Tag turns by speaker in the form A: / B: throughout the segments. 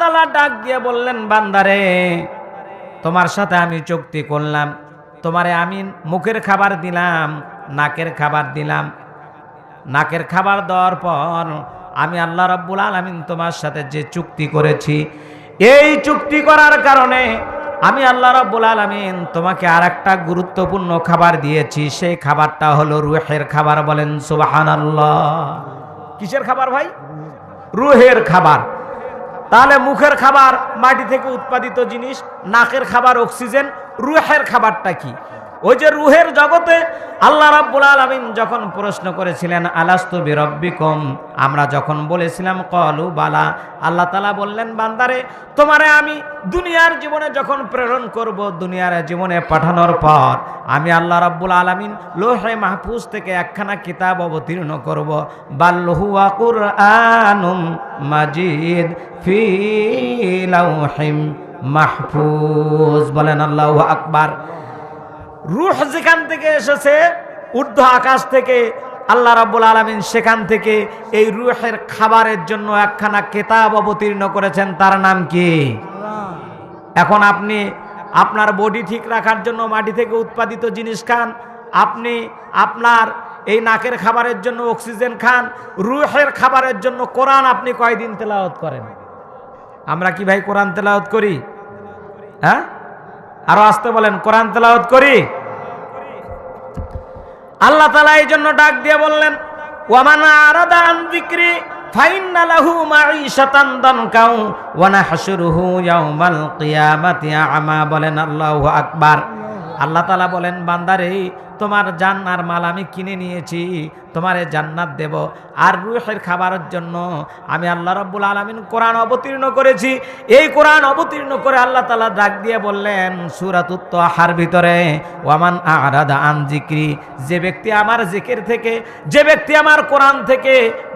A: তাআলা ডাক দিয়ে বললেন, বান্দারে তোমার সাথে আমি চুক্তি করলাম, তোমারে আমি মুখের খাবার দিলাম, নাকের খাবার দিলাম। নাকের খাবার দেওয়ার পর আমি আল্লাহ রাব্বুল আলামিন তোমার সাথে যে চুক্তি করেছি, এই চুক্তি করার কারণে আমি আল্লাহ রাব্বুল আলামিন তোমাকে আরেকটা গুরুত্বপূর্ণ খাবার দিয়েছি। সেই খাবারটা হলো রূহের খাবার। বলেন সুবহানাল্লাহ। কিসের খাবার ভাই? রূহের খাবার। তাহলে মুখের খাবার মাটি থেকে উৎপাদিত জিনিস, নাকের খাবার অক্সিজেন, রূহের খাবারটা কি? ওই যে রূহের জগতে আল্লাহ রাব্বুল আলামিন যখন প্রশ্ন করেছিলেন আলাস্তু বিরাব্বিকুম, আমরা যখন বলেছিলাম ক্বালু বালা, আল্লাহ তাআলা বললেন, বান্দারে তোমারে আমি দুনিয়ার জীবনে যখন প্রেরণ করব, দুনিয়ার জীবনে পাঠানোর পর আমি আল্লাহ রাব্বুল আলামিন লৌহে মাহফুজ থেকে একখানা কিতাব অবতীর্ণ করব, বাল হুয়া কুরআনুম মাজিদ ফি লাওহিম মাহফুজ। বলেন আল্লাহু আকবার। রূহ যেখান থেকে এসেছে, ঊর্ধ্ব আকাশ থেকে, আল্লাহ রাব্বুল আলামিন সেখান থেকে এই রূহের খাবারের জন্য একখানা কিতাব অবতীর্ণ করেছেন, তার নাম কি? এখন আপনি আপনার বডি ঠিক রাখার জন্য মাটি থেকে উৎপাদিত জিনিস খান, আপনি আপনার এই নাকের খাবারের জন্য অক্সিজেন খান, রূহের খাবারের জন্য কোরআন আপনি কয়দিন তেলাওয়াত করেন? আমরা কি ভাই কোরআন তেলাওয়াত করি? হ্যাঁ, আরো আসতে বলেন, কোরআন তেলাওয়াত করি? আল্লাহ তাআলা এই জন্য ডাক দিয়ে বললেন, ওয়ামান আরাদা আন যিকরি ফাইন্না লাহু মাঈশাতান দানকাও ওয়া নাহশুরুহু ইয়াওমাল কিয়ামাতি আ'মা। বলেন আল্লাহু আকবার। আল্লাহ তাআলা বলেন, বান্দারে তোমার জান আর মাল আমি কিনে নিয়েছি, তোমারে জান্নাত দেব, আর রূহের খাবারের জন্য আমি আল্লাহ রাব্বুল আলামিন কোরআন অবতীর্ণ করেছি। এই কোরআন অবতীর্ণ করে আল্লাহ তাআলা ডাক দিয়ে বললেন সূরাতুত তাহার ভিতরে, ওয়ামান আরাদা আন যিকরি, যে ব্যক্তি আমার জিকির থেকে, যে ব্যক্তি আমার কোরআন থেকে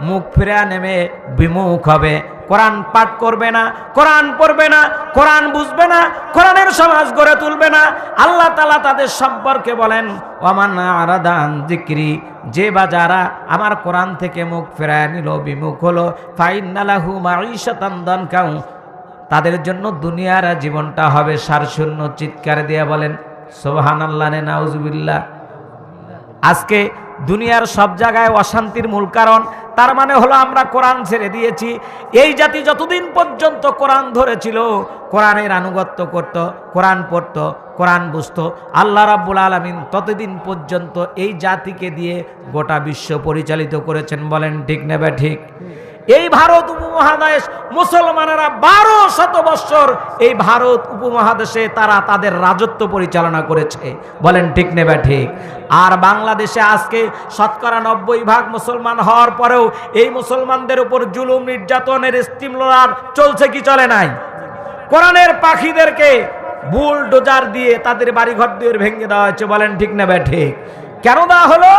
A: মুখ ফিরে নেমে বিমুখ হবে, কোরআন পাঠ করবে না, কোরআন পড়বে না, কোরআন বুঝবে না, কোরআনের সমাজ গড়ে তুলবে না, আল্লাহ তাআলা তাদের সম্পর্কে বলেন, ওয়ামান আরাদা আন যিকরি, যে বা যারা আমার কোরআন থেকে মুখ ফেরায় নিল, বিমুখ হলো, ফাইন্না লাহু মাঈশাতান দানকাও, তাদের জন্য দুনিয়ার জীবনটা হবে সারশূন্য। চিৎকার দিয়ে বলেন সুবহানাল্লাহ, নাউজুবিল্লাহ। আজকে দুনিয়ার সব জায়গায় অশান্তির মূল কারণ, তার মানে হলো আমরা কোরআন ছেড়ে দিয়েছি। এই জাতি যতদিন পর্যন্ত কোরআন ধরেছিল, কোরআনের আনুগত্য করত, কোরআন পড়ত, কোরআন বুঝত, আল্লাহ রাব্বুল আলামিন ততদিন পর্যন্ত এই জাতিকে দিয়ে গোটা বিশ্ব পরিচালিত করেছেন। বলেন ঠিক নেবে ঠিক? এই ভারত উপমহাদেশ মুসলমানেরা 1200 বছর এই ভারত উপমহাদেশে তারা তাদের রাজত্ব পরিচালনা করেছে। বলেন ঠিক নেবে ঠিক? আর বাংলাদেশে আজকে শতকরা 90% মুসলমান হওয়ার পরেও এই মুসলমানদের উপর জুলুম নির্যাতনের স্টিমরোলার চলছে কি চলে নাই? কোরআনের পাখিদেরকে বুলডোজার দিয়ে তাদের বাড়িঘর দিয়ে ভেঙে দেওয়া হয়েছে। বলেন ঠিক নেবে ঠিক? কেন দেওয়া হলো?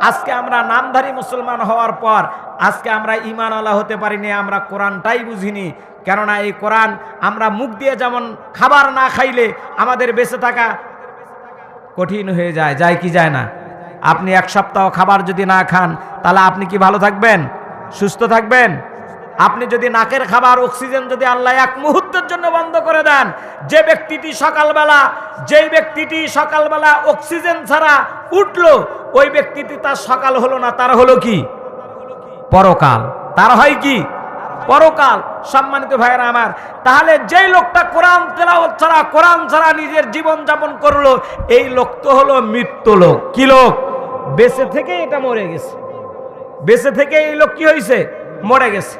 A: আজকে আমরা নামধারী মুসলমান হওয়ার পর আজকে আমরা ঈমানওয়ালা হতে পারিনি, আমরা কোরআনটাই বুঝিনি। কেননা এই কোরআন আমরা মুখ দিয়ে যেমন খাবার না খাইলে আমাদের বেঁচে থাকা কঠিন হয়ে যায়, যায় কি যায় না? আপনি এক সপ্তাহ খাবার যদি না খান, তাহলে আপনি কি ভালো থাকবেন, সুস্থ থাকবেন? আপনি যদি নাকের খাবার অক্সিজেন যদি আল্লাহ এক মুহূর্তের জন্য বন্ধ করে দেন, যে ব্যক্তিটি সকালবেলা অক্সিজেন ছাড়া উঠলো, ওই ব্যক্তিটি তার সকাল হলো না, তার হলো কি? পরকাল। তার হয় কি? পরকাল। সম্মানিত ভাইয়েরা আমার, তাহলে যেই লোকটা কোরআন তেলাওয়াত ছাড়া, কোরআন ছাড়া নিজের জীবন যাপন করলো, এই লোক তো হলো মৃত্যু লোক। কি লোক? বেঁচে থেকে এটা মরে গেছে, বেঁচে থেকে এই লোক কি হয়েছে? মরে গেছে।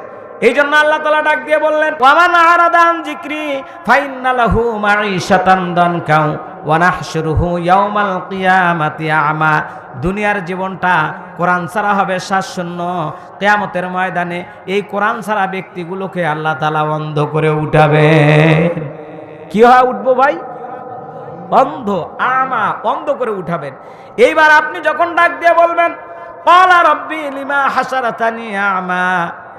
A: এই জন্য আল্লাহ তাআলা ডাক দিয়ে বললেন, ওয়ামান আরাদা আন যিকরি ফাইন্না লাহু মাঈশাতান দানকাও ওয়া নাহশুরুহু ইয়াওমাল কিয়ামাতি আ'মা। দুনিয়ার জীবনটা কোরআন ছাড়া হবে শ্বাসশূন্য। কিয়ামতের ময়দানে এই কোরআন ছাড়া ব্যক্তিগুলোকে আল্লাহ তাআলা অন্ধ করে উঠাবে। কি হয় উঠবো ভাই? অন্ধ, আমা, অন্ধ করে উঠাবেন। এইবার আপনি যখন ডাক দিয়ে বলবেন, ক্বালা রাব্বি লিমা হাসারাতানি আমা,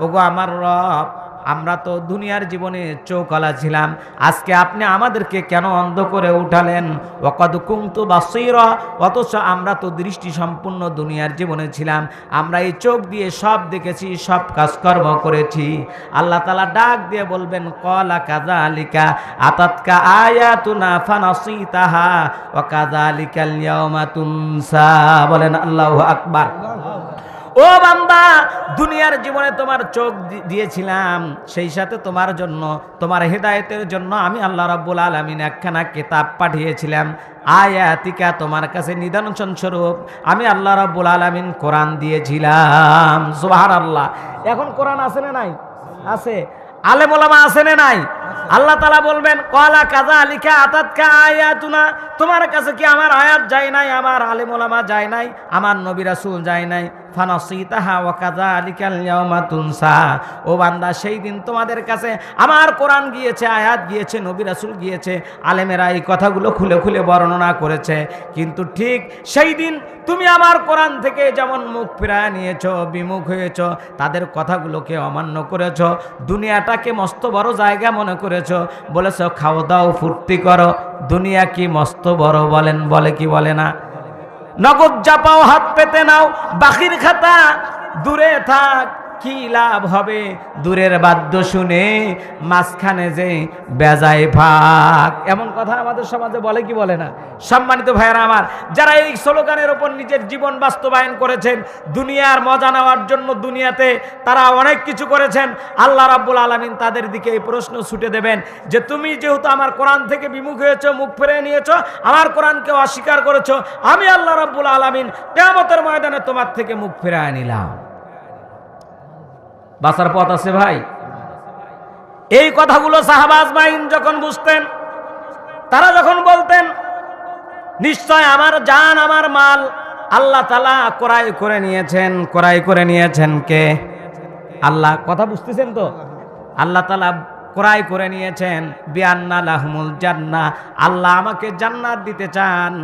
A: ওগো আমার রব, আমরা তো দুনিয়ার জীবনে চৌকলা ছিলাম, আজকে আপনি আমাদেরকে কেন অন্ধ করে উঠালেন? ওয়াকাদ কুনতু বাসীরা, অথচ আমরা তো দৃষ্টি সম্পূর্ণ দুনিয়ার জীবনে ছিলাম, আমরা এই চোখ দিয়ে সব দেখেছি, সব কাজকর্ম করেছি। আল্লাহ তাআলা ডাক দিয়ে বলবেন ক্বালা কাযালিকা আতাতকা আয়াতুনা ফানাসিতাহা ওয়া কাযালিকাল ইয়াওমা তুনসা। বলেন আল্লাহু আকবার। ও বান্দা, দুনিয়ার জীবনে তোমার চোখ দিয়েছিলাম, সেই সাথে তোমার জন্য, তোমার হেদায়েতের জন্য আমি আল্লাহ রাব্বুল আলামিন একখানা কিতাব পাঠিয়েছিলাম। আয়াতিকা, তোমার কাছে নিদর্শন স্বরূপ আমি আল্লাহ রাব্বুল আলামিন কোরআন দিয়েছিলাম। সুবহানাল্লাহ। এখন কোরআন আছে না নাই? আছে। আলেম ওলামা আছে না নাই? আল্লাহ তাআলা বলবেন ক্বালা কাযালিকা আতাতকা আয়াতুনা, তোমার কাছে কি আমার আয়াত যায় নাই, আমার আলেম ওলামা যায় নাই, আমার নবী রাসূল যায় নাই? ফানাসিতাহা ওয়া কাযালিকাল ইয়াওমা তুনসা। ও বান্দা, সেই দিন তোমাদের কাছে আমার কোরআন গিয়েছে, আয়াত গিয়েছে, নবী রাসূল গিয়েছে, আলেমেরা এই কথাগুলো খুলে খুলে বর্ণনা করেছে, কিন্তু ঠিক সেই দিন তুমি আমার কোরআন থেকে যেমন মুখ ফিরায় নিয়েছো, বিমুখ হয়েছো, তাদের কথাগুলোকে অমান্য করেছো, দুনিয়াটাকে মস্ত বড় জায়গা মনে করেছো, বলেছো খাও দাও ফুর্তি করো, দুনিয়া কি মস্ত বড় বলেন, বলে কি বলে না? নগদ জাপাও হাত পেতে নাও, বাকির খাতা দূরে থাক, কি লাভ হবে দূরের বাদ্য শুনে, মাঝখানে যে বেজায় ভাগ। এমন কথা আমাদের সমাজে বলে কি বলে না? সম্মানিত ভাইয়েরা আমার, যারা এই স্লোগানের ওপর নিজের জীবন বাস্তবায়ন করেছেন, দুনিয়ার মজা নেওয়ার জন্য দুনিয়াতে তারা অনেক কিছু করেছেন, আল্লাহ রাব্বুল আলামিন তাদের দিকে এই প্রশ্ন ছুটে দেবেন যে তুমি যেহেতু আমার কোরআন থেকে বিমুখ হয়েছো, মুখ ফিরিয়ে নিয়েছো, আমার কোরআনকে অস্বীকার করেছো, আমি আল্লাহ রাব্বুল আলামিন কিয়ামতের ময়দানে তোমার থেকে মুখ ফিরিয়ে নিলাম। বাঁচার পথ আছে ভাই? এই কথাগুলো সাহাবা আজমাইন যখন বুঝতেন, তারা যখন বলতেন নিশ্চয় আমার জান, আমার মাল আল্লাহ তাআলা ক্রয় করে নিয়েছেন। ক্রয় করে নিয়েছেন কে? আল্লাহ। কথা বুঝতেছেন তো? আল্লাহ তাআলা ক্রয় করে নিয়েছেন। বিআন্না লাহুমুল জান্নাহ, আল্লাহ আমাকে জান্নাত দিতে চান।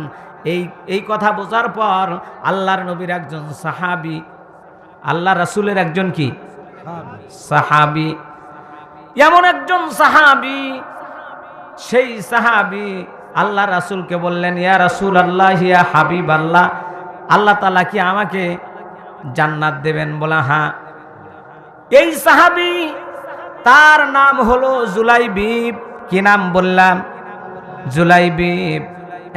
A: এই কথা বোঝার পর আল্লাহর নবীর একজন সাহাবী, আল্লাহ রাসূলের একজন কি সাহাবী, এমন একজন সাহাবী, সেই সাহাবী আল্লাহ রাসূলকে বললেন ইয়া রাসূলুল্লাহ, ইয়া হাবিবাল্লাহ, আল্লাহ তাআলা কি আমাকে জান্নাত দেবেন? বলা হ্যাঁ। এই সাহাবী, তার নাম হলো জুলাইবিব। কি নাম বললাম? জুলাইবিব।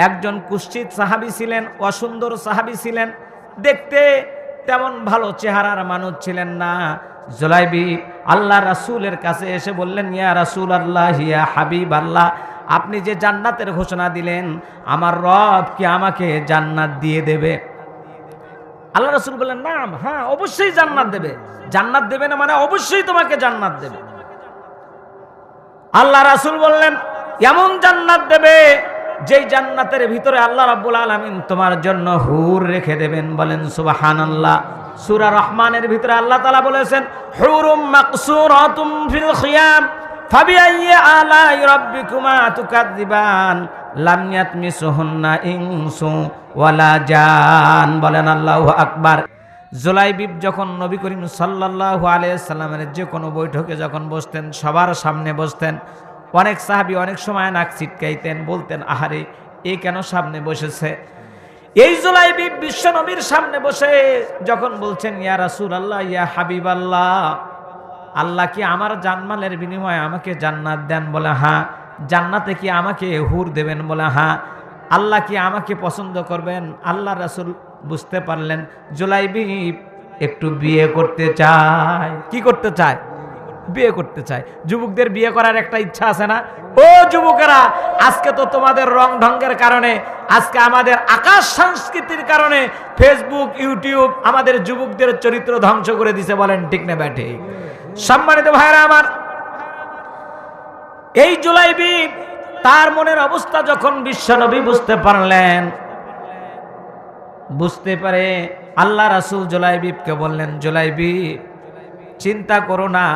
A: একজন কুৎসিত সাহাবী ছিলেন, অসুন্দর সাহাবী ছিলেন, দেখতে তেমন ভালো চেহারার মানুষ ছিলেন না। জুলাইবিব আল্লাহ রাসূলের কাছে এসে বললেন ইয়া রাসূলুল্লাহ, ইয়া হাবিবাল্লাহ, আপনি যে জান্নাতের ঘোষণা দিলেন, আমার রব কি আমাকে জান্নাত দিয়ে দেবে? আল্লাহ রাসূল বললেন নাম, হ্যাঁ অবশ্যই জান্নাত দেবে। জান্নাত দেবে না মানে অবশ্যই তোমাকে জান্নাত দেবে। আল্লাহ রাসূল বললেন এমন জান্নাত দেবে যেই জান্নাতের ভিতরে আল্লাহ রাব্বুল আলামিন তোমার জন্য হুর রেখে দেবেন। বলেন সুবহানাল্লাহ। সূরা রহমানের ভিতরে আল্লাহ তাআলা বলেছেন হুরুম মাকসুরাতুম ফিল খিয়াম ফাবিআইয়ি আলাই রাব্বিকুমা তুকাযিবান লাম ইয়াতমিসুহুন্না ইনসু ওয়ালা জান। বলেন আল্লাহু আকবার। জুলাইবিব যখন নবী করিম সাল্লাল্লাহু আলাইহি সাল্লামের যে কোনো বৈঠকে যখন বসতেন, সবার সামনে বসতেন, অনেক সাহাবী অনেক সময় নাক ছিটকাইতেন, বলতেন আহারে এ কেন সামনে বসেছে? এই জুলাইবিব বিশ্ব নবীর সামনে বসে যখন বলছেন ইয়া রাসূলুল্লাহ, ইয়া হাবিবাল্লাহ, আল্লাহ কি আমার জানমালের বিনিময়ে আমাকে জান্নাত দেন? বলে হ্যাঁ। জান্নাতে কি আমাকে হুর দেবেন? বলে হ্যাঁ। আল্লাহ কি আমাকে পছন্দ করবেন? আল্লাহ রাসূল বুঝতে পারলেন জুলাইবিব একটু বিয়ে করতে চায়। কি করতে চায়? বিয়ে করতে চায়। যুবকদের বিয়ে করার একটা ইচ্ছা আছে না? ও যুবকেরা, আজকে তো তোমাদের রং ঢঙ্গের কারণে, আজকে আমাদের আকাশ সংস্কৃতির কারণে ফেসবুক, ইউটিউব আমাদের যুবকদের চরিত্র ধ্বংস করে দিছে। বলেন ঠিক না ব্যাঠে? সম্মানিত ভাইরা আমার, এই জুলাইবিব তার মনের অবস্থা যখন বিশ্বনবী বুঝতে পারলেন, বুঝতে পারে আল্লাহ রাসূল জুলাইবিবকে বললেন জুলাইবিব চিন্তা করো না,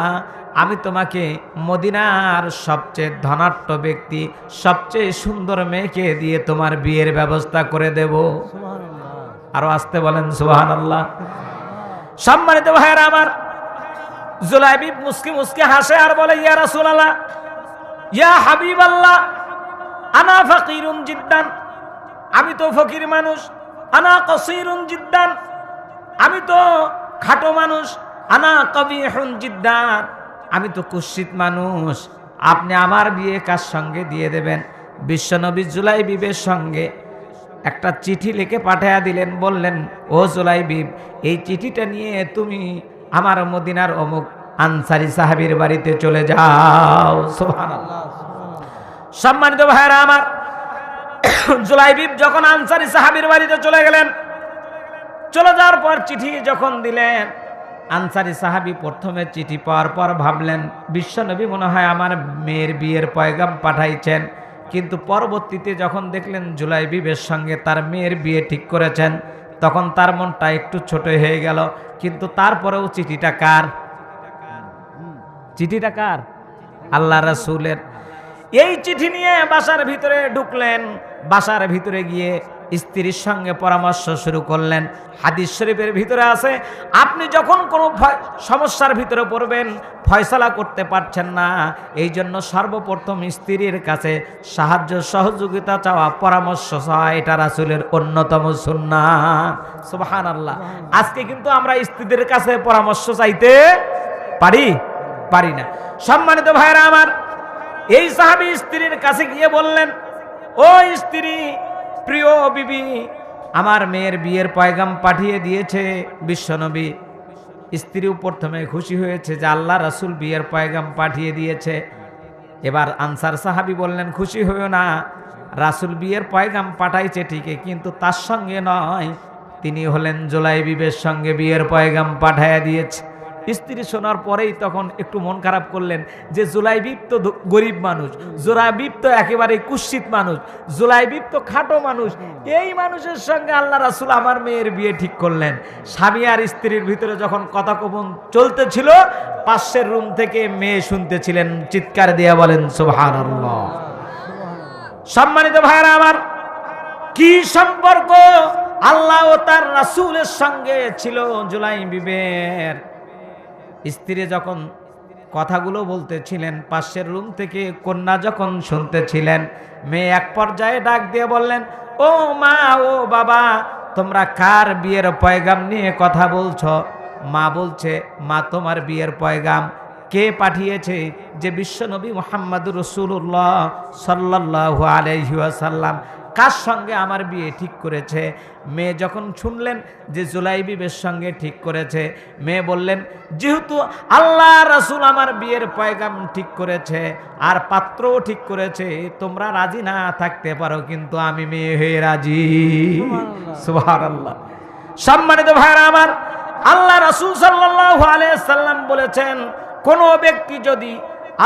A: আমি তোমাকে মদিনার সবচেয়ে ধনাঢ্য ব্যক্তি, সবচেয়ে সুন্দর মেয়েকে দিয়ে তোমার বিয়ের ব্যবস্থা করে দেব। আরো আসতে বলেন সুবহানাল্লাহ। সম্মানিত ভাইয়েরা আমার, জুলাইবিব মুস্কি মুস্কি হাসে আর বলে, ইয়া রাসূলুল্লাহ, ইয়া হাবিবাল্লাহ, আনা ফাকিরুন জিদ্দান, আমি তো ফকির মানুষ। আনা কাসীরুন জিদ্দান, আমি তো খাটো মানুষ। আনা কবিহুন জিদ্দান, আমি তো কুৎসিত মানুষ। আপনি আমার বিয়ে কার সঙ্গে দিয়ে দেবেন? বিশ্বনবী জুলাইবিবের সঙ্গে একটা চিঠি লিখে পাঠিয়ে দিলেন, বললেন, ও জুলাইবিব, এই চিঠিটা নিয়ে তুমি আমার মদিনার অমুক আনসারী সাহাবীর বাড়িতে চলে যাও। সুবহানাল্লাহ। সম্মানিত ভাইরা আমার, জুলাইবিব যখন আনসারী সাহাবীর বাড়িতে চলে গেলেন, চলে যাওয়ার পর চিঠি যখন দিলেন, আনসারী সাহাবী প্রথমে চিঠি পাওয়ার পর ভাবলেন বিশ্বনবী মনে হয় আমার মেয়ের বিয়ের পয়গাম পাঠাইছেন, কিন্তু পরবর্তীতে যখন দেখলেন জুলাইবিবের সঙ্গে তার মেয়ের বিয়ে ঠিক করেছেন, তখন তার মনটা একটু ছোট হয়ে গেল। কিন্তু তারপরেও চিঠিটা কার? চিঠিটা কার? আল্লাহ রাসূলের। এই চিঠি নিয়ে বাসার ভিতরে ঢুকলেন। বাসার ভিতরে গিয়ে স্ত্রীর সঙ্গে পরামর্শ শুরু করলেন। হাদিস শরীফের ভিতরে আছে, আপনি যখন কোনো সমস্যার ভিতরে পড়বেন, ফয়সালা করতে পারছেন না, এই জন্য সর্বপ্রথম স্ত্রীর কাছে সাহায্য সহযোগিতা চাওয়া, পরামর্শ চাওয়া, এটা রাসূলের অন্যতম সুন্নাহ। সুবহানাল্লাহ। আজকে কিন্তু আমরা স্ত্রীদের কাছে পরামর্শ চাইতে পারি না। সম্মানিত ভাইরা আমার, এই সাহাবী স্ত্রীর কাছে গিয়ে বললেন, ও স্ত্রী, প্রিয় বিবি, আমার মেয়ের বিয়ের পয়গাম পাঠিয়ে দিয়েছে বিশ্বনবী। স্ত্রীও প্রথমে খুশি হয়েছে যে আল্লাহ রাসূল বিয়ের পয়গাম পাঠিয়ে দিয়েছে। এবার আনসার সাহাবী বললেন, খুশি হইও না, রাসূল বিয়ের পয়গাম পাঠাইছে ঠিকই, কিন্তু তার সঙ্গে নয়, তিনি হলেন জুলাইবিবের সঙ্গে বিয়ের পয়গাম পাঠিয়ে দিয়েছে। স্ত্রী শোনার পরেই তখন একটু মন খারাপ করলেন যে জুলাইবিব তো গরিব মানুষ, জুলাইবিব তো একেবারে কুৎসিত মানুষ, জুলাইবিব তো খাটো মানুষ, এই মানুষের সঙ্গে আল্লাহ রাসূল আমার মেয়ের বিয়ে ঠিক করলেন। স্বামী আর স্ত্রীর ভিতরে যখন কথোপকথন চলতেছিল, পাশের রুম থেকে মেয়ে শুনতেছিলেন, চিৎকার দিয়ে বলেন সুবহানাল্লাহ। সম্মানিত ভাইরা আমার, কি সম্পর্ক আল্লাহ ও তার রাসূলের সঙ্গে ছিল জুলাইবিবের। স্ত্রী যখন কথাগুলো বলতেছিলেন, পাশের রুম থেকে কন্যা যখন শুনতেছিলেন, মেয়ে এক পর্যায়ে ডাক দিয়ে বললেন, ও মা, ও বাবা, তোমরা কার বিয়ের পয়গাম নিয়ে কথা বলছো? মা বলছে, মা তোমার বিয়ের পয়গাম কে পাঠিয়েছে? যে বিশ্বনবী মুহাম্মদুর রাসূলুল্লাহ সাল্লাল্লাহু আলাইহি ওয়াসাল্লাম কার সঙ্গে আমার বিয়ে ঠিক করেছে। মেয়ে যখন শুনলেন যে জুলাইবিবের সঙ্গে ঠিক করেছে, মেয়ে বললেন, যেহেতু আল্লাহ রাসূল আমার বিয়ের পয়গাম ঠিক করেছে আর পাত্রও ঠিক করেছে, তোমরা রাজি না থাকতে পারো, কিন্তু আমি মেয়ে হয়ে রাজি। সুবহানাল্লাহ। সম্মানিত ভাইরা আমার, আল্লাহ রাসূল সাল্লাল্লাহু আলাইহি ওয়াসাল্লাম বলেছেন, কোন ব্যক্তি যদি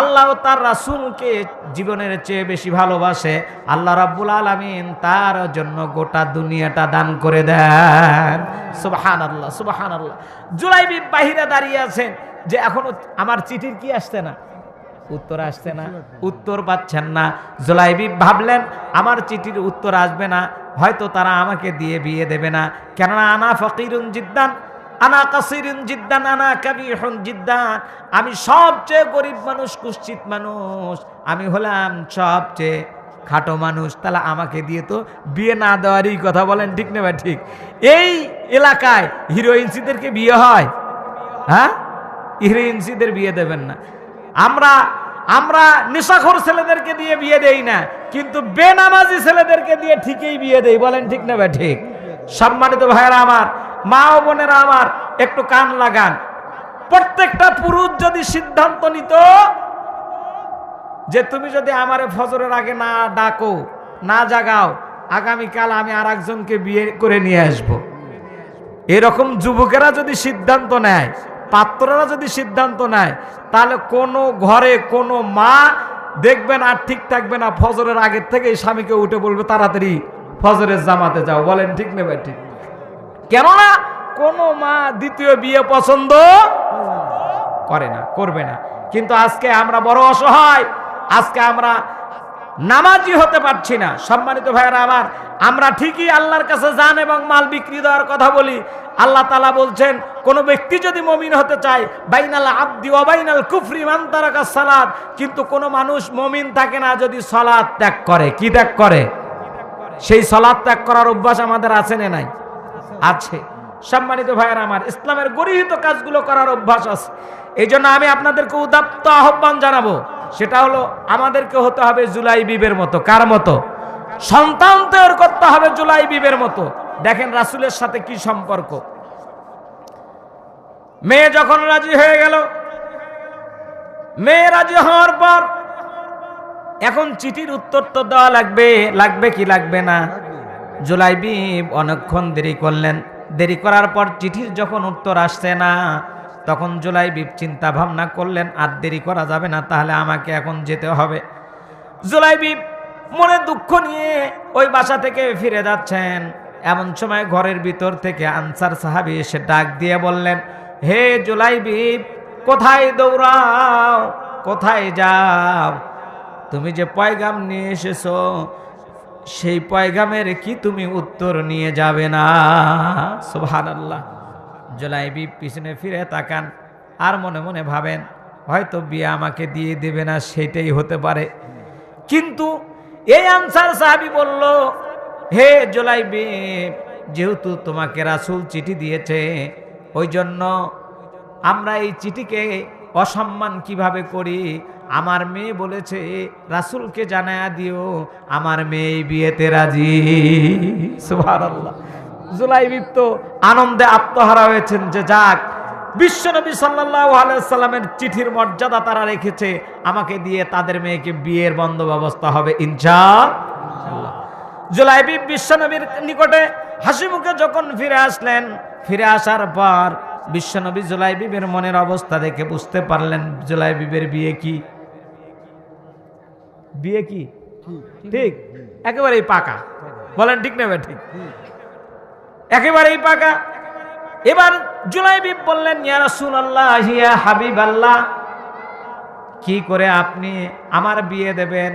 A: আল্লাহ ও তার রাসূলকে জীবনের চেয়ে বেশি ভালোবাসে, আল্লাহ রাব্বুল আলামিন তার জন্য গোটা দুনিয়াটা দান করে দেন। সুবহানাল্লাহ, সুবহানাল্লাহ। জুলাইবিব বাহিরে দাঁড়িয়ে আছেন যে এখনো আমার চিঠির কি আসছে না, উত্তর আসছে না, উত্তর পাচ্ছেন না। জুলাইবিব ভাবলেন আমার চিঠির উত্তর আসবে না, হয়তো তারা আমাকে দিয়ে বিয়ে দেবে না, কেননা আনা ফাকিরুন জিদ্দান, আনা কাসিরুন জিদ্দান, আনা কাবিহুন জিদ্দান, আমি সবচেয়ে গরিব মানুষ, কুৎসিত মানুষ, আমি হলাম সবচেয়ে খাটো মানুষ, তাহলে আমাকে দিয়ে তো বিয়ে না দেওয়ারই কথা। বলেন ঠিক না ভাই? ঠিক। এই এলাকায় হিরোইনসিদেরকে বিয়ে হয়? হ্যাঁ, হিরোইনসিদের বিয়ে দেবেন না। আমরা নেশাখোর ছেলেদেরকে দিয়ে বিয়ে দেই না, কিন্তু বেনামাজি ছেলেদেরকে দিয়ে ঠিকই বিয়ে দেই। বলেন ঠিক না ভাই? ঠিক। সম্মানিত ভাইয়েরা আমার, মা ও বোনেরা আমার, একটু কান লাগান। প্রত্যেকটা পুরুষ যদি সিদ্ধান্ত নিত যে তুমি যদি আমারে ফজরের আগে না ডাকো, না জাগাও, আগামীকাল আমি আর একজনকে বিয়ে করে নিয়ে আসব, এরকম যুবকেরা যদি সিদ্ধান্ত নেয়, পাত্ররা যদি সিদ্ধান্ত নেয়, তাহলে কোনো ঘরে কোনো মা দেখবেন আর ঠিক থাকবে না, ফজরের আগের থেকে স্বামীকে উঠে বলবে তাড়াতাড়ি ফজরের জামাতে যাও। বলেন ঠিক না ভাই? ঠিক। কেননা কোনো মা দ্বিতীয় বিয়ে পছন্দ করে না, করবে না। কিন্তু আজকে আমরা বড় অসহায়। আজকে আমরা নামাজি হতে পারছি না। সম্মানিত ভাইয়েরা আমার, আমরা ঠিকই আল্লাহর কাছে জান এবং মাল বিক্রি দেওয়ার কথা বলি। আল্লাহ তাআলা বলছেন, কোন ব্যক্তি যদি মুমিন হতে চায়, বাইনাল আবদি ওয়া বাইনাল কুফরি মান তারাকা সালাত, কিন্তু কোন মানুষ মুমিন থাকে না যদি সালাত ত্যাগ করে। কি ত্যাগ করে? সেই সালাত ত্যাগ করার অভ্যাস আমাদের আছে না নাই? আছে। সম্মানিত ভাইয়েরা আমার, ইসলামের গরিহিত কাজগুলো করার অভ্যাস আছে। এই জন্য আমি আপনাদেরকে উদাত্ত আহ্বান জানাবো, সেটা হলো আমাদেরকে হতে হবে জুলাই বিবের মতো। কার মতো? সন্তান তৈরি করতে হবে জুলাই বিবের মতো। দেখেন রাসূলের সাথে কি সম্পর্ক। মেয়ে যখন রাজি হয়ে গেল, মেয়ে রাজি হওয়ার পর এখন চিঠির উত্তর তো দেওয়া লাগবে, লাগবে কি লাগবে না? জুলাইবিব অনেকক্ষণ দেরি করলেন। দেরি করার পর চিঠির যখন উত্তর আসছে না, তখন জুলাইবিব চিন্তা ভাবনা করলেন, আর দেরি করা যাবে না, তাহলে আমাকে এখন যেতে হবে। জুলাইবিব মনে দুঃখ নিয়ে ওই বাসা থেকে ফিরে যাচ্ছেন। এমন সময় ঘরের ভিতর থেকে আনসার সাহাবী এসে ডাক দিয়ে বললেন, হে জুলাইবিব, কোথায় দৌড়াও, কোথায় যাও? তুমি যে পয়গাম নিয়ে এসেছো, সেই পয়গামের কি তুমি উত্তর নিয়ে যাবে না? সুবহানাল্লাহ। জুলাইবিব পিছনে ফিরে তাকান, আর মনে মনে ভাবেন, হয়তো বিয়ে আমাকে দিয়ে দেবে না, সেটাই হতে পারে। কিন্তু এই আনসার সাহাবী বলল, হে জুলাইবিব, যেহেতু তোমাকে রাসূল চিঠি দিয়েছে, ওই জন্য আমরা এই চিঠিকে অসম্মান কিভাবে করি? আমার মেয়ে বলেছে রাসূলকে জানায়া দিও আমার মেয়ে বিয়েতে রাজি। সুবহানাল্লাহ। জুলাইবিব তো আনন্দে আত্মহারা হয়েছেন যে যাক, বিশ্বনবী সাল্লাল্লাহু আলাইহি ওয়াসাল্লামের চিঠির মর্যাদা তারা রেখেছে, আমাকে দিয়ে তাদের মেয়েকে বিয়ের বন্দোবস্ত হবে ইনশাআল্লাহ। জুলাইবিব বিশ্বনবীর নিকটে হাসি মুখে যখন ফিরে আসলেন, ফিরে আসার পর বিশ্বনবী জুলাইবিবের মনের অবস্থা দেখে বুঝতে পারলেন জুলাইবিবের বিয়ে কি? বিয়ে কি ঠিক? একেবারেই পাকা। বলেন ঠিক না? ঠিক, একেবারেই পাকা। এবার জুলাইবিব বললেন, ইয়া রাসূলুল্লাহ, ইয়া হাবিবাল্লাহ, কি করে আপনি আমার বিয়ে দেবেন?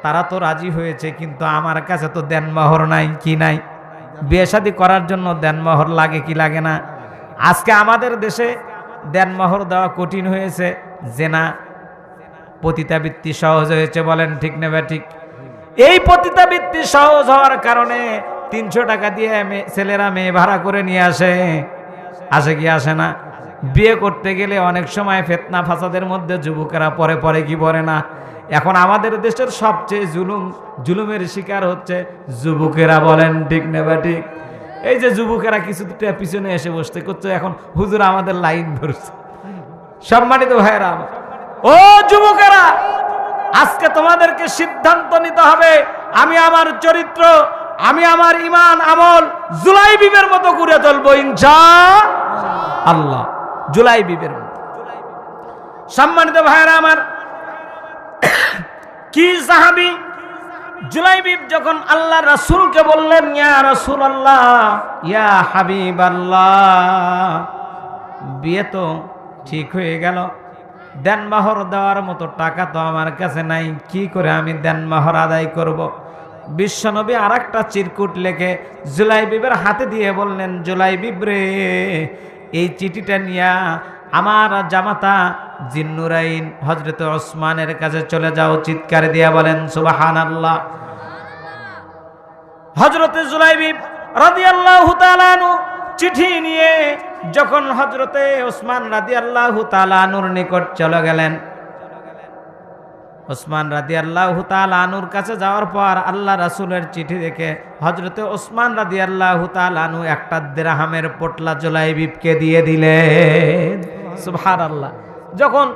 A: তারা তো রাজি হয়েছে, কিন্তু আমার কাছে তো দেনমোহর নাই। কি নাই? বিয়ে শাদী করার জন্য দেনমোহর লাগে কি লাগে না? আজকে আমাদের দেশে দেনমোহর দেওয়া কঠিন হয়েছে, জেনা পতিতাবৃত্তি সহজ হয়েছে। বলেন ঠিক না ঠিক? এই পতিতাবৃত্তি সহজ হওয়ার কারণে 300 টাকা দিয়ে ছেলেরা মেয়ে ভাড়া করে নিয়ে আসে। আসে কি আসে না? বিয়ে করতে গেলে অনেক সময় ফিতনা ফাসাদের মধ্যে যুবকেরা পরে কি পড়ে না। এখন আমাদের দেশের সবচেয়ে জুলুমের শিকার হচ্ছে যুবকেরা। বলেন ঠিক না ঠিক? এই যে যুবকেরা কিছুটা পিছনে এসে বসতে করছে, এখন হুজুর আমাদের লাইন ধরছে। সম্মানিত ভাইরা, ও যুবকেরা, আজকে তোমাদেরকে সিদ্ধান্ত নিতে হবে, আমি আমার চরিত্র, আমি আমার ঈমান আমল জুলাইবিবের মতো করে চলবো ইনশাআল্লাহ। জুলাইবিবের মতো। সম্মানিত ভাইরা আমার, কি সাহাবী জুলাইবিব যখন আল্লাহ রাসূলকে বললেন, ইয়া রাসূলুল্লাহ, ইয়া হাবিবাল্লাহ, বিয়ে তো ঠিক হয়ে গেল, দেনমোহর দেওয়ার মতো টাকা তো আমার কাছে নাই, কি করে আমি দেনমোহর আদায় করব? বিশ্বনবী আরেকটা চিরকুট লেখে জুলাইবিবের হাতে দিয়ে বললেন, জুলাইবিব রে, এই চিঠিটা নিয়া আমার জামাতা জিন্নুরাইন হযরত ওসমানের কাছে চলে যাও। চিৎকার দিয়া বলেন সুবহানাল্লাহ। হযরতে জুলাইবিব রাদিয়াল্লাহু তাআলা আনহু চিঠি নিয়ে যখন হযরতে ওসমান রাদিয়াল্লাহু তাআলা আনহুর নিকট চলে গেলেন, ওসমান রাদিয়াল্লাহু তাআলা আনহুর কাছে যাওয়ার পর আল্লাহ রাসূলের চিঠি দেখে হযরতে ওসমান রাদিয়াল্লাহু তাআলা আনহু একটা দিরহামের পোটলা জুলাইবিবকে দিয়ে দিলেন। সুবহানাল্লাহ। যখন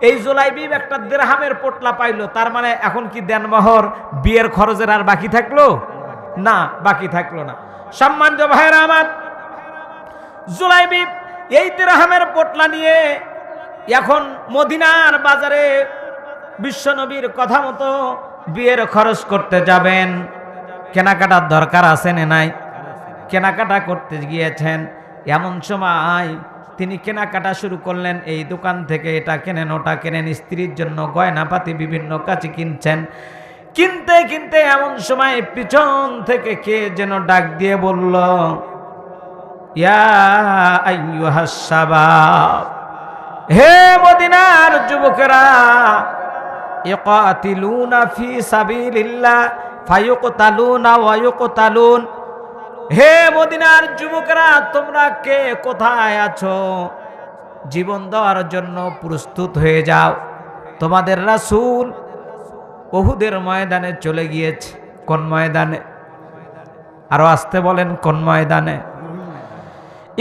A: এই জুলাইবিব একটা দিরহামের পোটলা পাইলো, তার মানে এখন কি দেনমোহর বিয়ের খরচের আর বাকি থাকলো না? বাকি থাকলো না। সম্মানিত ভাইরা আমার, জুলাইবিব এই দিরহামের পোটলা নিয়ে এখন মদিনার বাজারে বিশ্বনবীর কথা মতো বিয়ের খরচ করতে যাবেন। কেনাকাটার দরকার আছে না নাই? কেনাকাটা করতে গিয়েছেন, এমন সময় তিনি কেনাকাটা শুরু করলেন। এই দোকান থেকে এটা কেনেন, ওটা কেনেন, স্ত্রীর জন্য গয়নাপাতি বিভিন্ন কাছে কিনছেন। কিনতে কিনতে এমন সময় পিছন থেকে কে যেন ডাক দিয়ে বলল, ইয়া আইয়ুহাস শাবাব, হে মদিনার যুবকেরা, ইকাতিলুনা ফি সাবিলিল্লাহ ফায়ুকতালুনা ওয়া ইউকতালুন। হে মদিনার যুবকেরা, তোমরা কে কোথায় আছো? জীবন দেওয়ার জন্য প্রস্তুত হয়ে যাও। তোমাদের রাসূল উহুদের ময়দানে চলে গিয়েছে। কোন ময়দানে? আরো আসতে বলেন, কোন ময়দানে?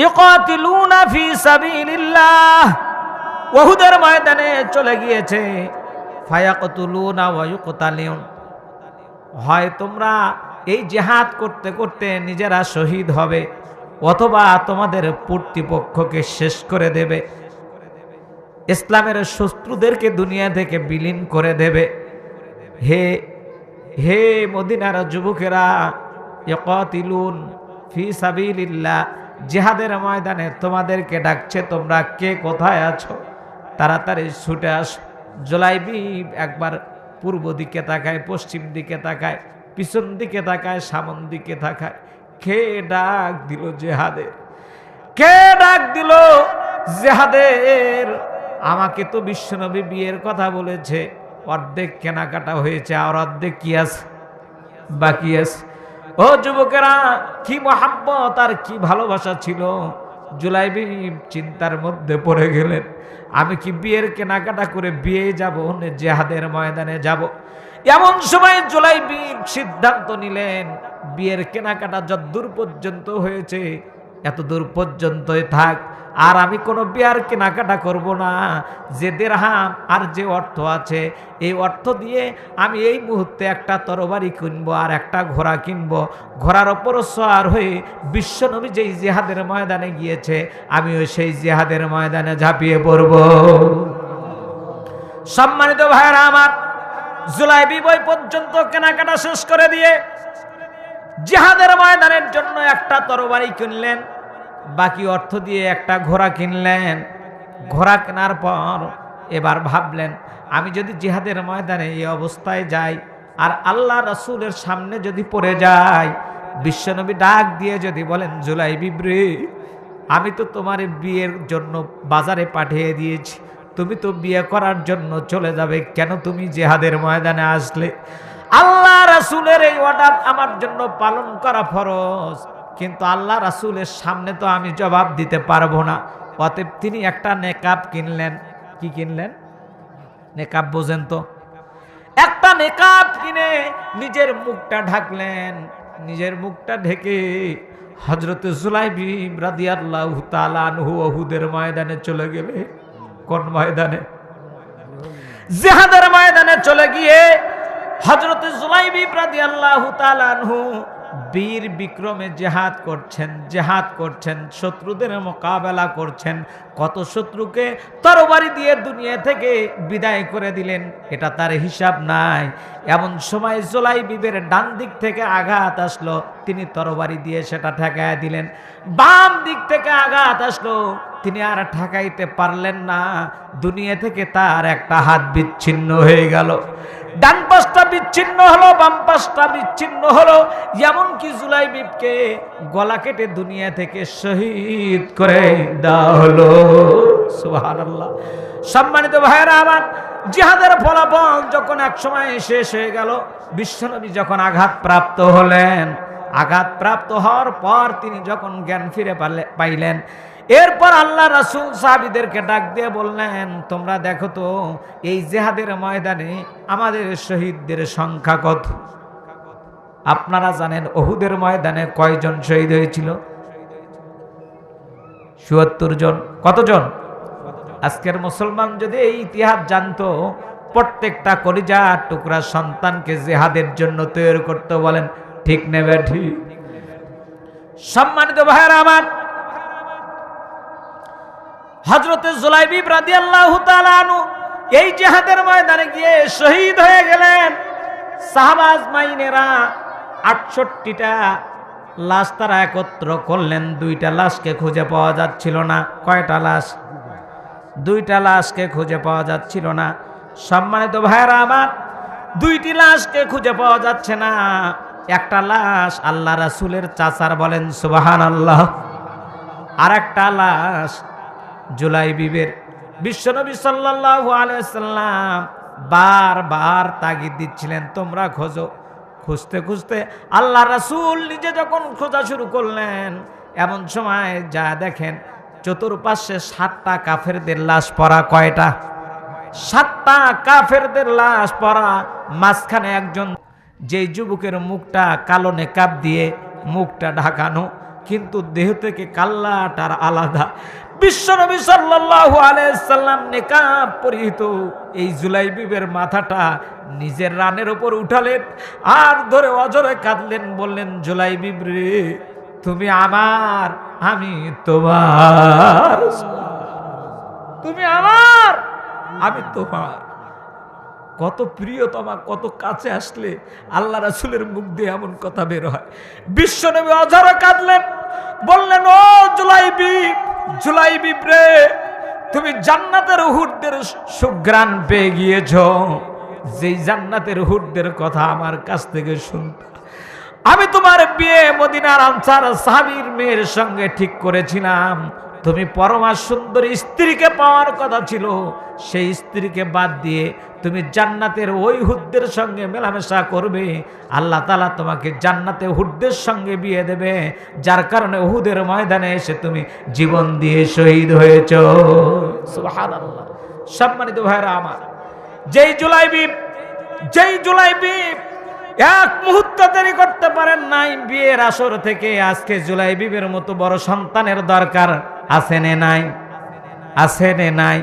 A: ইকাতিলুনা ফি সাবিলিল্লাহ, উহুদের ময়দানে চলে গিয়েছে। ফায়াকতুলুনা ওয়া ইউকতালুন, হয় তোমরা এই জিহাদ করতে করতে নিজেরা শহীদ হবে, অথবা তোমাদের প্রতিপক্ষকে শেষ করে দেবে, ইসলামের শত্রুদেরকে দুনিয়া থেকে বিলীন করে দেবে। হে হে মদিনার যুবকেরা, ইকাতিলুন ফি সাবিলিল্লাহ, জিহাদের ময়দানে তোমাদেরকে ডাকছে, তোমরা কে কোথায় আছো? তাড়াতাড়ি ছুটে আসো। জুলাইবিব একবার পূর্ব দিকে তাকায়, পশ্চিম দিকে তাকায়, পিছন দিকে তাকায়, সামন দিকে তাকায়। কে ডাক দিল জিহাদের? কে ডাক দিল জিহাদের? আমাকে তো বিশ্বনবী বিয়ের কথা বলেছে, অর্ধেক কেনাকাটা হয়েছে, আর অর্ধেক কি আছে? বাকি আছে। ও যুবকেরা, কি মহাব্বত আর কি ভালোবাসা ছিল! জুলাইবিব চিন্তার মধ্যে পড়ে গেলেন, আমি কি বিয়ের কেনাকাটা করে বিয়ে যাব না জিহাদের ময়দানে যাব? এমন সময় জুলাইবিব সিদ্ধান্ত নিলেন, বিয়ের কেনাকাটা যত দূর পর্যন্ত হয়েছে এত দূর পর্যন্তই থাক, আর আমি কোনো বিয়ার কেনাকাটা করব না। যে দিরহাম আর যে অর্থ আছে, এই অর্থ দিয়ে আমি এই মুহূর্তে একটা তরবারি কিনবো আর একটা ঘোড়া কিনবো। ঘোড়ার ওপর সওয়ার হয়ে বিশ্বনবী যেই জিহাদের ময়দানে গিয়েছে, আমিও সেই জিহাদের ময়দানে ঝাঁপিয়ে পড়ব। সম্মানিত ভাইরা আমার, জুলাইবিব ওই পর্যন্ত কেনাকাটা শেষ করে দিয়ে জিহাদের ময়দানের জন্য একটা তরবারি কিনলেন, বাকি অর্থ দিয়ে একটা ঘোড়া কিনলেন। ঘোড়া কেনার পর এবার ভাবলেন, আমি যদি জিহাদের ময়দানে এই অবস্থায় যাই আর আল্লাহ রাসূলের সামনে যদি পড়ে যাই, বিশ্বনবী ডাক দিয়ে যদি বলেন, জুলাইবিব রে, আমি তো তোমার বিয়ের জন্য বাজারে পাঠিয়ে দিয়েছি, তুমি তো বিয়ে করার জন্য চলে যাবে, কেন তুমি জিহাদের ময়দানে আসলে? আল্লাহ রাসূলের এই অর্ডার আমার জন্য পালন করা ফরজ, কিন্তু আল্লাহ রাসূলের সামনে তো আমি জবাব দিতে পারবো না। অতএব তিনি একটা নেকাব কিনলেন। কি কিনলেন? নেকাব বোঝেন তো? একটা নেকাব কিনে নিজের মুখটা ঢাকলেন। নিজের মুখটা ঢেকে হযরত জুলাইবিব রাদিয়াল্লাহু তাআলা আনহু উহুদের ময়দানে চলে গেলে। কোন ময়দানে? জিহাদের ময়দানে চলে গিয়ে হযরত জুলাইবিব রাদিয়াল্লাহু তাআলা আনহু বীর বিক্রমে জিহাদ করছেন, শত্রুদের মোকাবেলা করছেন। কত শত্রুকে তরবারি দিয়ে দুনিয়া থেকে বিদায় করে দিলেন, এটা তার হিসাব নাই। এমন সময় জুলাইবিবের ডান দিক থেকে আঘাত আসলো, তিনি তরবারি দিয়ে সেটা ঠেকায় দিলেন। বাম দিক থেকে আঘাত আসলো, তিনি আর ঠেকাইতে পারলেন না। দুনিয়া থেকে তার একটা হাত বিচ্ছিন্ন হয়ে গেল। ডান পাশটা বিচ্ছিন্ন হলো, বাম পাশটা বিচ্ছিন্ন হলো। এমনকি জুলাইবিবকে গলা কেটে দুনিয়া থেকে শহীদ করে দেওয়া হলো। সুবহানাল্লাহ। সম্মানিত ভাইরা আমার, জিহাদের ফলাফল যখন এক সময় শেষ হয়ে গেল, বিশ্বনবী যখন আঘাতপ্রাপ্ত হলেন, আঘাতপ্রাপ্ত হওয়ার পর তিনি যখন জ্ঞান ফিরে পাইলেন, এরপর আল্লাহ রাসূল সাহাবীদেরকে ডাক দিয়ে বললেন, তোমরা দেখো তো এই জিহাদের ময়দানে আমাদের শহীদদের সংখ্যা কত? আপনারা জানেন উহুদের ময়দানে কয়জন শহীদ হয়েছিল? ৭৪ জন। কতজন? আজকের মুসলমান যদি এই ইতিহাস জানতো, প্রত্যেকটা কলিজার টুকরা সন্তানকে জিহাদের জন্য তৈরি করতে বলেন, ঠিক নেবে? ঠিক। সম্মানিত ভাইরা আমার, হযরত জুলাইবিব রাদিয়াল্লাহু তাআলা আনহু এই জিহাদের ময়দানে গিয়ে শহীদ হয়ে গেলেন। সাহাবা আজমাইনেরা ৬৮টা লাশ তারা একত্র করলেন। 2টা লাশকে খুঁজে পাওয়া যাচ্ছিল না। কয়টা লাশ? 2টা লাশকে খুঁজে পাওয়া যাচ্ছিল না। সম্মানিত ভাইরা আমার, দুইটি লাশকে খুঁজে পাওয়া যাচ্ছে না। একটা লাশ আল্লাহ রাসূলের চাচার, বলেন সুবহানাল্লাহ। আর একটা লাশ জুলাইবিবের। বিশ্বনবী সাল্লাল্লাহু আলাইহি সাল্লাম বারবার তাগিদ দিচ্ছিলেন, তোমরা খোঁজো। খুঁজতে খুঁজতে আল্লাহ রাসূল নিজে যখন খোঁজা শুরু করলেন, এমন সময় যা দেখেন চতুর্পাশে 7টা কাফেরদের লাশ পড়া। কয়টা? 7টা কাফেরদের লাশ পড়া। মাঝখানে একজন, যেই যুবকের মুখটা কালো নেকাব দিয়ে মুখটা ঢাকানো, কিন্তু দেহ থেকে কাল্লাটার আলাদা। বিশ্বনবী সাল্লাল্লাহু আলাইহি সাল্লাম নেকাব পরিহিত এই জুলাইবিবের মাথাটা নিজের রানের উপর উঠালেন আর ধরে অজরে কাঁদলেন, বললেন, জুলাইবিব রে, তুমি আমার, আমি তোমার। তুমি আমার, আমি তোমার। কত প্রিয়তমা, কত কাছে আসলে আল্লাহ রাসূলের মুখ দিয়ে এমন কথা বের হয়। বিশ্বনবী অঝরে কাঁদলেন, বললেন, ও জুলাইবিব, জুলাইবিব রে, তুমি জান্নাতের উহুদের সুঘ্রাণ পেয়ে গিয়েছ। যেই জান্নাতের উহুদের কথা আমার কাছ থেকে শুনতে, আমি তোমার বিয়ে মদিনার আনসার সাহাবীর মেয়ের সঙ্গে ঠিক করেছিলাম। তুমি পরমা সুন্দরী স্ত্রীকে পাওয়ার কথা ছিল, সেই স্ত্রীকে বাদ দিয়ে তুমি জান্নাতের ওই হুদ্দের সঙ্গে মেলামেশা করবে। আল্লাহ তাআলা তোমাকে জান্নাতে হুদ্দের সঙ্গে বিয়ে দেবে, যার কারণে উহুদের ময়দানে এসে তুমি জীবন দিয়ে শহীদ হয়েছ। সুবহানাল্লাহ। সম্মানিত ভাইরা আমার, যেই জুলাইবিব এক মুহূর্ত দেরি করতে পারেন নাই। বিয়ের আসর থেকে আজকে জুলাইবিবের মতো বড় সন্তানের দরকার আছে নে নাই? আছে নে নাই?